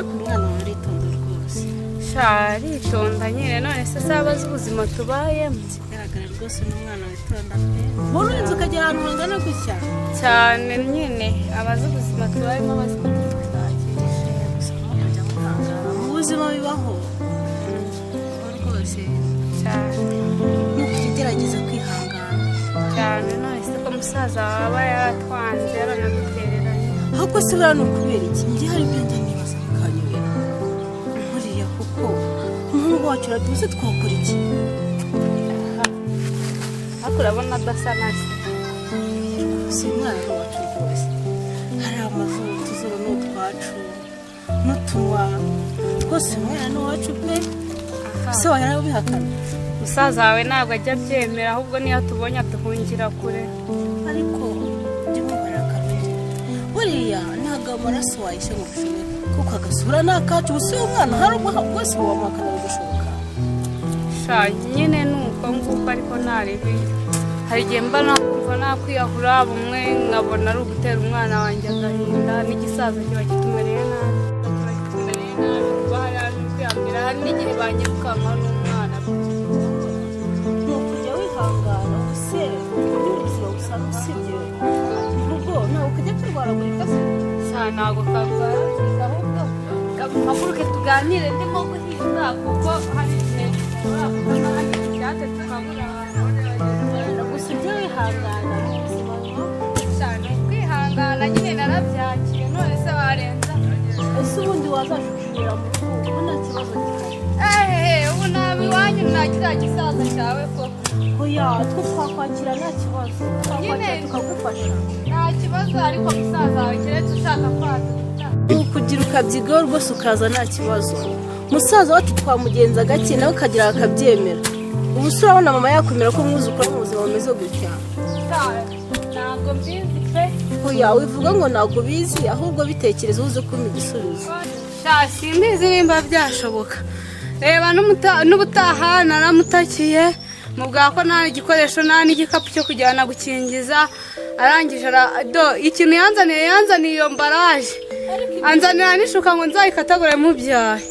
ariko umwana wawe aritonda rwose. Aritonda nyine none se sabaza ubuzima tubayemo. Kigaragara rwose n'umwana witonda pe. Mbona inzu ukagera ahantu hangana gutya cyane nyine abaza ubuzima tubayemo abaza twagishe gusa kujya muhangara mu buzima bibaho rwose cyane. Nukugerageza kwihangana cyane none se ko musaza waba yaratwanze yaranagutereranye. ahubwo se buriya ni ukubera iki? Njye hari ibyo njya nibaza bikanyobera buriya kuko umuhungu wacu uratuze twakora iki? ariko urabona adasa na se. Si umwana wacu rwose. Hari amazu tuzuru n'utwacu n'utunywa twose umwana ni uwacu pe. Se wawe yarabihakana? Musaza wawe ntabwo ajya abyemera ahubwo niyo tubonye aduhungira kure. Ariko ndimo barakamenya buriya ntabwo amaraso wayishye ngo bishoboke kuko agasura ni akacu. Ubu si umwana hari ubwo rwose wamuhakana bigashoboka. Nyine ni uko nguko ariko ntarebe. Hari igihe mba nakumva nakwiyahura bumwe nkabona ari ugutera umwana wanjye agahinda n'igisaza kiba kitumereye nabi. Kuba hari aje kwiyambira hari n'igihe banyirukanka n'umwana. Ni ukujya wihangana use ubuzima gusa usibye ubwo ntabwo ukajya kurwaragurika se. Ntabwo karwaragurika ahubwo haguruke tuganire ndimo guhinga kuko hari igihe ushobora hari ibyatsi tukabura gusa ujye wihangana mu buzima cyane. Kwihangana nyine narabyakiye none se warenza. ese ubundi wazashukira mu rugo ubu nta kibazo gihari. Ubu nabi iwanyu nta kiriya gisaza cyawe koko. Oya twe twakwakira nta kibazo twakwakira tukagufasha Nta kibazo ariko musaza wawe keretse ushaka kwaduka. kugira ukabyigaho rwose ukaza nta kibazo. Musaza wacu twamugenza gake nawe ukagira akabyemera. Ubu se urabona mama yakwemera ko mwuzukuru mu buzima bumeze gutya? Ntabwo mbizi pe. Oya wivuga ngo ntabwo bizi ahubwo bitekereza uze kumpa igisubizo. Simbizi nimba byashoboka. Reba n'ubutaha naramutakiye mubwira ko nta igikoresho nta n'igikapu cyo kujyana gukingiza. Arangije ikintu yanzaniye iyo mbaraje anzanira n'ishuka ngo nzayikatagure mubyaye.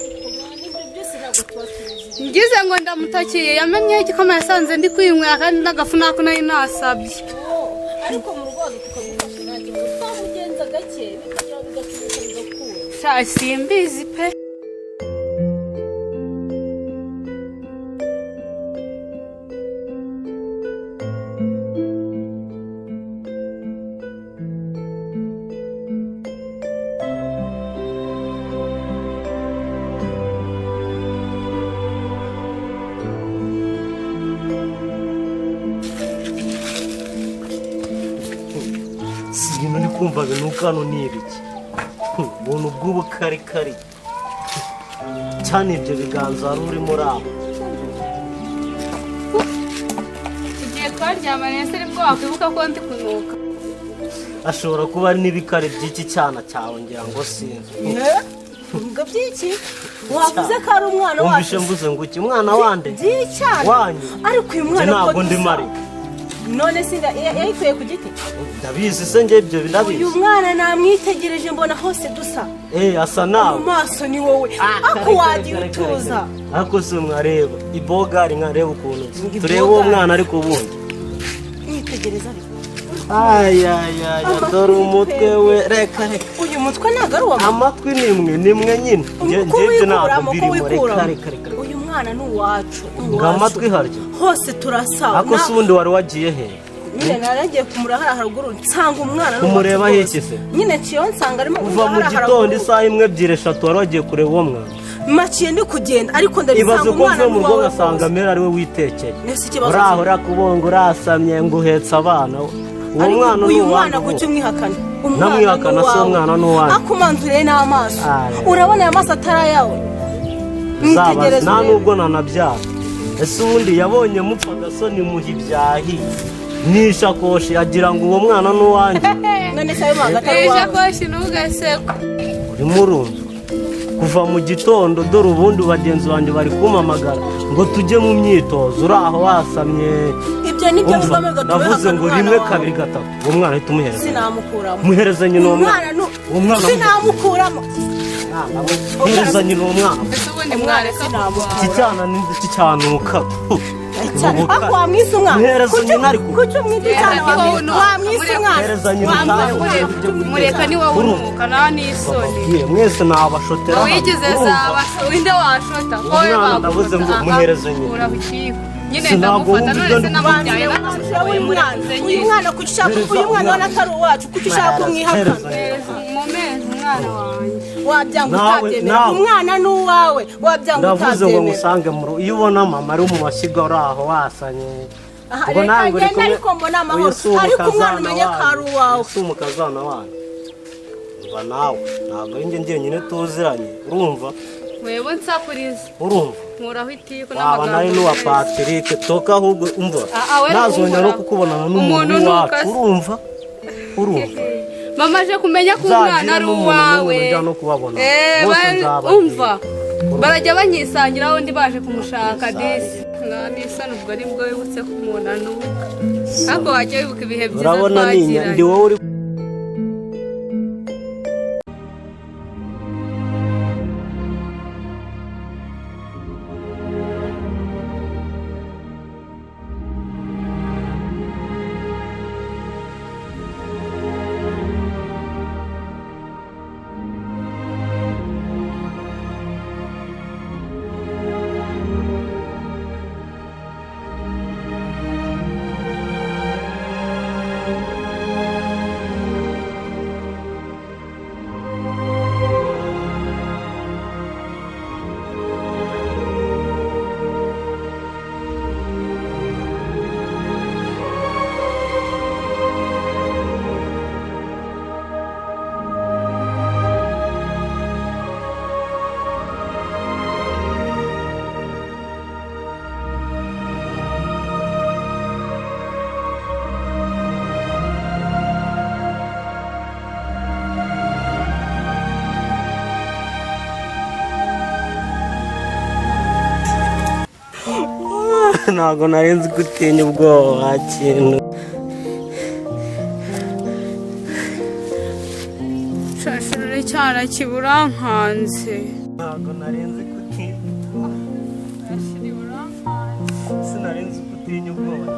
Ngize ngo ndamutakiye yamenye igikoma yasanze ndi kwinywera kandi n'agafu nako nari nasabye. Ariko mu rwego tukagufasha nta kibazo twamugenza gake bikagira bigacuruza bigakura. Simbizi pe. Ibintu ndi kumva binuka hano ni ibiki? Ubuntu bw'ubukarikari cyane ibyo biganza wari urimo uraba. Igihe twaryamanye se nibwo wakwibuka ko ndi kunuka. Ashobora kuba ari n'ibikari by'iki cyana cyawe ngira ngo sinzi. Ngo byiki? Wavuze ko ari umwana wacu. Wumvishe mvuze ngo iki umwana wande? By'icyana. Wanyu. Ariko uyu mwana ntabwo ndi mari. None sinda yayikuye ku giti? Ndabizi se nge ibyo binabizi. Uyu mwana namwitegereje mbona hose dusa. Asa nawe. Mu maso ni wowe. Ako wagiye utuza. Ako se mwareba. Ibogari nkareba ukuntu. Turebe uwo mwana ariko ubundi. Mwitegereza ariko. Dore umutwe we reka. Uyu mutwe ntabwo ari uwa amatwi nimwe nyine. Nge ntabwo birimo reka. Uyu mwana ni uwacu. Ngo amatwi harya. Hose turasa. Ako se ubundi wari wagiye he? Nyine naragiye kumurahara haruguru nsanga umwana kumureba heke se? Nyine ciyo nsanga arimo kuva mu gitondo isaha imwe ebyiri eshatu wari wagiye kureba uwo mwana. Maciye ndi kugenda ariko ndabisanga umwana. Ibaze ko mu rugo ngasanga mera ari we witekeye. Uraho urakubonga urasamye ngo uhetse abana. Uwo mwana uyu mwana gucyo umwihakana. Namwihakana se umwana n'uwanjye. Akumanzure n'amaso. Urabona aya maso atarayawe. Mwitegereze. Nta nubwo nanabyara. Ese ubundi yabonye mupfa gasoni muhi byahi. Nishakoshi agira ngo uwo mwana n'uwanjye. None se ayo magatari wawe. Nishakoshi nugaseko. Uri murumva. Kuva mu gitondo dore ubundi bagenzi banjye bari kumamagara ngo tujye mu myitozo uraho wasamye. Ibyo nibyo bikomeza tubeho. Navuze ngo rimwe kabiri gatatu uwo mwana ahita umuhereza. Sinamukuramo. Muhereze nyine uwo mwana. Sinamukuramo. Hereza nyina umwana. Ese ubundi mwareka Iki cyana ni iki cyanuka. Ako wamwise umwana. Hereza nyina ariko. Kuki umwite cyane wamwise umwana. Hereza nyina. mureka ni wowe urumuka nta n'isoni. Mwese nabashotera. Wigeze zaba winde washota Umwana ndavuze ngo muhereze nyina. Urabukiye. Nyine ndamufata none se namubyaye uyu mwana uyu mwana wana atari uwacu kuki ushaka kumwihakana umwana wanjye wabyanga utabyemera umwana ni uwawe wabyanga utabyemera ndavuze ngo musange mu iyo ubona mama ari mu mashyiga uri aho wasanye ubwo nange uri kumwe ariko mbona amahoro ariko umwana umenye ko ari uwawe si umukazana wanyu umva nawe ntabwo ari njye njyenyine tuziranye urumva wewe nsakuriza urumva nkuraho itiko waba nari n'uwa Patrick toka ahubwo umva nazongera no kukubonana n'umuntu wacu urumva mama aje kumenya ko umwana ari uwawe umva barajya banyisangira aho ndi baje kumushaka disi n'isano ubwo ari bwo wibutse ko umuntu anuka ariko wajya wibuka ibihe byiza twagiranye ndi wowe uri ntabwo nari nzi gutinya ubwoba kintu shashirure cyana kiburankanze ntabwo nari nzi gutinya sinari nzi gutinya ubwoba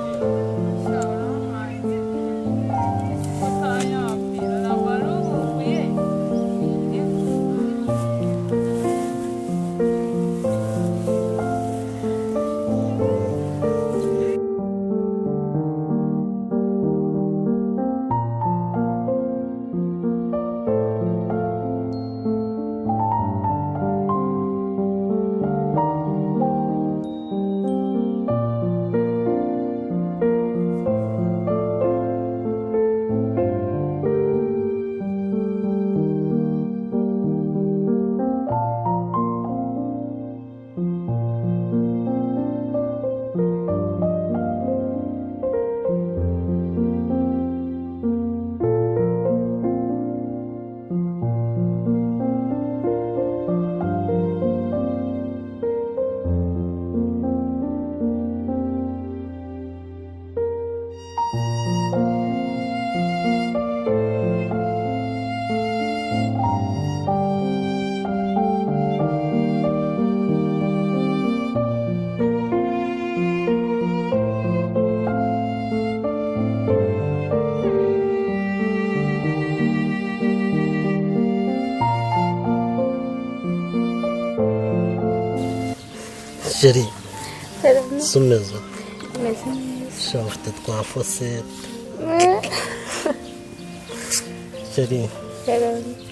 Chérie, sumeze sha ufite twa fosete Chérie,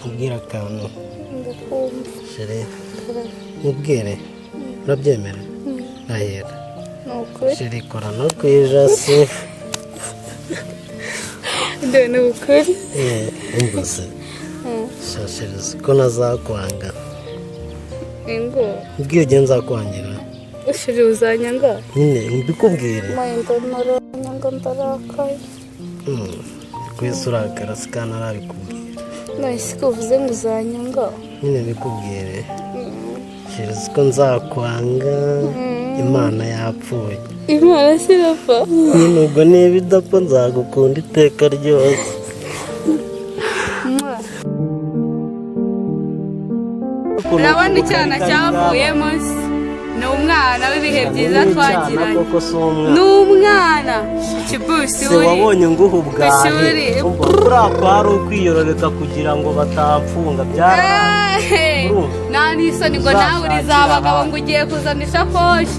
ubwira akantu Chérie, ubwire urabyemera ahera Chérie, kora no kwijasi ndone ukuri umvise Chérie, ko nazakwanga ingo ubwire igihe nzakwangira ushiri uzanyanga nyine mbikubwire mayendo naranyanga ndarakaye kwese urakara sikana arabikubwira nahise ko uvuze ngo uzanyanga nyine mbikubwire Chérie, ko nzakwanga Imana yapfuye Imana sirapfa nyine ubwo niba idapfa nzagukunda iteka ryose urabona icyana cyavuyemo ni umwana w'ibihe byiza twagiranye ni umwana ikibusi se wabonye nguhu bwahe buriya kwari ukwiyororeka kugira ngo batapfunga byaraye nta n'isoni ngo nawe uriza abagabo ngo ugiye kuzana isakoshi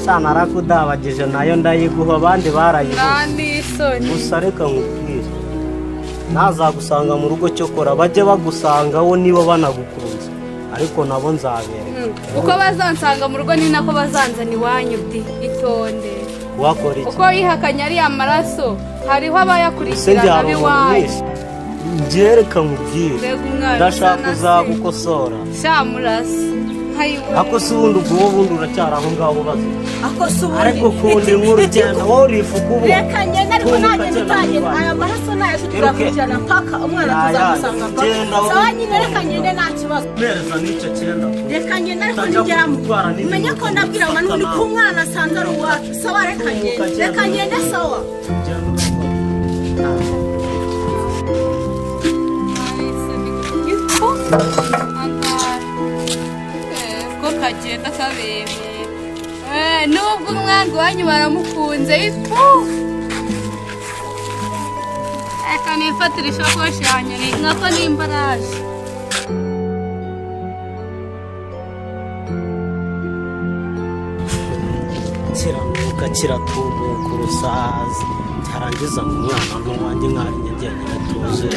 sana arakudabagije nayo ndayiguha abandi barayibuze gusa reka nkubwire ntazagusanga mu rugo cyokora bajye bagusangaho niba banagukunze ariko nabo nzabereka uko bazansanga mu rugo ni nako bazanzana iwanyu itonde wakora iki uko yihakanye ariya maraso hariho abayakurikirana b'iwanyu byereka nkubwire ndashaka uzagukosora shamurasi ako si ubundi ubwo bundi uracyari aho ngaho bazi ariko kundi nk'urugendo wowe urifuka ubu reka ngende ariko nagenda utagenda aya maraso nayo tuzakurikirana mpaka umwana tuzamusanga sawa nyine reka ngende nta kibazo mpereza n'icyo cyenda reka ngende ariko ntigeramo umenye ko ndabwira ngo n'ubundi ko umwana asanze ari uwacu sawa reka ngende sawa kagenda kabemeye nubwo umwanzi wanyu baramukunze ifu reka nifatire ishakoshi yanjye nkako n'imbaraje kiranuka kiratumuka urusazi cyarangiza mu mwana n'uwanjye nk'ari nyagenda tuze